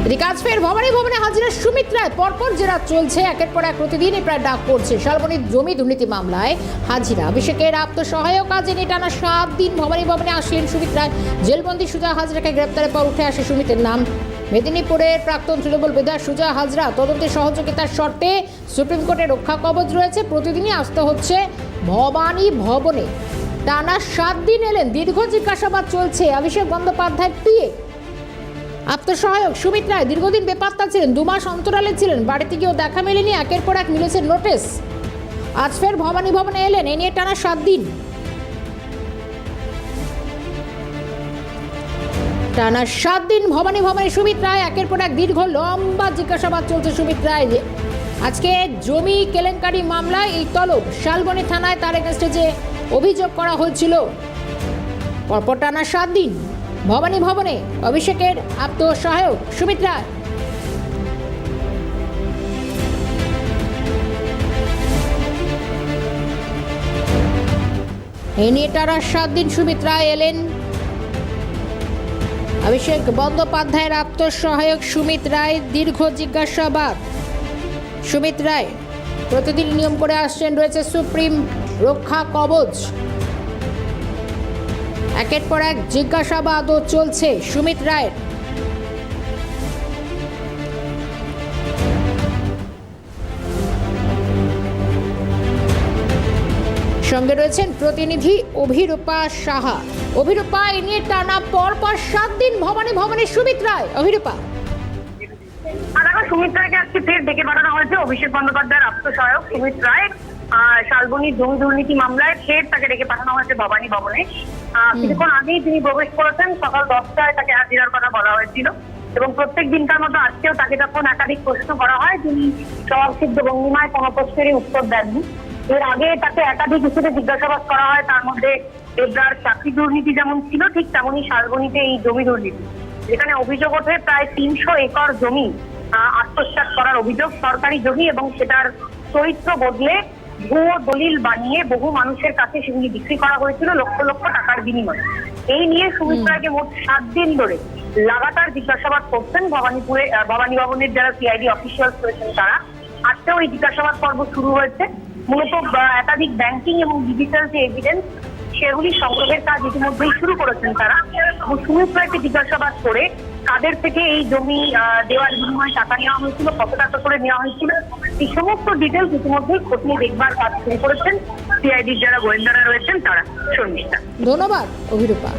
এদিকে আজ ফের ভবানী ভবনে হাজিরা সুমিত রায়। পরপর জেরা চলছে, একের পর এক প্রতিদিনই প্রায় ডাক পড়ছে শালবনীর জমি দুর্নীতি মামলায় হাজিরা। অভিষেকের আত্মসহায়ক কাজে নিয়ে টানা 7 দিন ভবানী ভবনে আসলেন সুমিত রায়। জেলবন্দি সুজয় হাজরাকে গ্রেপ্তারের পর উঠে আসে সুমিতের নাম। মেদিনীপুরের প্রাক্তন তৃণমূল বিধায়ক সুজয় হাজরা তদন্তে সহযোগিতার শর্তে সুপ্রিম কোর্টে রক্ষা কবচ রয়েছে। প্রতিদিনই আসতে হচ্ছে ভবানী ভবনে। টানা 7 দিন এলেন, দীর্ঘ জিজ্ঞাসাবাদ চলছে। অভিষেক বন্দ্যোপাধ্যায় পিএ আত্মসহায়ক সুমিত রায় দীর্ঘদিন বেপাত্তা ছিলেন, 2 মাস অন্তরালে ছিলেন, বাড়িতে গিয়েও দেখা মেলেনি। একের পর এক মিলেছে নোটিশ। আজ ফের ভবানী ভবনে এলেন, এ নিয়ে টানা 7 দিন। টানা 7 দিন ভবানী ভবনে সুমিত রায়। একের পর এক দীর্ঘ লম্বা জিজ্ঞাসাবাদ চলছে সুমিত রায়। আজকে জমি কেলেঙ্কারি মামলায় এই তলব শালবনী থানায় তার এগেন্স্টে যে অভিযোগ করা হয়েছিল। পরপর টানা 7 দিন ভবানী ভবনে অভিষেকের আত্মসহায়ক সুমিত রায়। এই নিয়ে টানা 7 দিন সুমিত রায় এলেন। অভিষেক বন্দ্যোপাধ্যায়ের আত্মসহায়ক সুমিত রায়, দীর্ঘ জিজ্ঞাসাবাদ। সুমিত রায় প্রতিদিন নিয়ম করে আসছেন, রয়েছে সুপ্রিম রক্ষা কবচ। একের পর এক জিজ্ঞাসাবাদও চলছে সুমিত রায়ের। সঙ্গে রয়েছেন প্রতিনিধি অভিরূপা সাহা। অভিরূপা, এ নিয়ে টানা পরপর 7 দিন ভবানী ভবনে সুমিত রায়। অভিরূপা, সুমিত রায়কে আজকে ফের ডেকে পাঠানো হয়েছে। অভিষেক বন্দ্যোপাধ্যায়ের আত্মসহায়ক সুমিত রায় শালবনীর জমি দুর্নীতি মামলায় ফের তাকে ডেকে পাঠানো হয়েছে ভবানী ভবনে। কিছুক্ষণ আগেই তিনি প্রবেশ করেছেন। সকাল 10টায় তাকে হাজিরার কথা বলা হয়েছিল এবং প্রত্যেক দিনকার মতো আজকেও তাকে যখন একাধিক প্রশ্ন করা হয়, তিনি সহজসিদ্ধ ভঙ্গিমায় কোনো প্রশ্নেরই উত্তর দেননি। এর আগে তাকে একাধিক ইস্যুতে জিজ্ঞাসাবাদ করা হয়, তার মধ্যে দেবদার চাকরি দুর্নীতি যেমন ছিল, ঠিক তেমনই শালবনীতে এই জমি দুর্নীতি, যেখানে অভিযোগ ওঠে প্রায় 300 একর জমি আত্মসাৎ করার অভিযোগ, সরকারি জমি, এবং সেটার চরিত্র বদলে ভুয়ো দলিল বানিয়ে বহু মানুষের কাছে সেগুলি বিক্রি করা হয়েছিল লক্ষ লক্ষ টাকার বিনিময়ে। এই নিয়ে সুমিত রায়কে মোট 7 দিন ধরে লাগাতার জিজ্ঞাসাবাদ করছেন ভবানী ভবনের যারা সিআইডি অফিসিয়ালস রয়েছেন তারা। আজকেও এই জিজ্ঞাসাবাদ পর্ব শুরু হয়েছে। মূলত একাধিক ব্যাংকিং এবং ডিজিটাল যে এভিডেন্স, সেগুলি সংগ্রহের কাজ ইতিমধ্যেই শুরু করেছেন তারা। এবং সুমিত রায়কে জিজ্ঞাসাবাদ করে কাদের থেকে এই জমি দেওয়ার বিনিময়ে টাকা নেওয়া হয়েছিল, কত টাকা করে নেওয়া হয়েছিল, এই সমস্ত ডিটেলস ইতিমধ্যেই খতিয়ে দেখবার কাজ শুরু করেছেন সিআইডির যারা গোয়েন্দারা রয়েছেন তারা। শর্মিষ্ঠা, ধন্যবাদ অভিরূপা।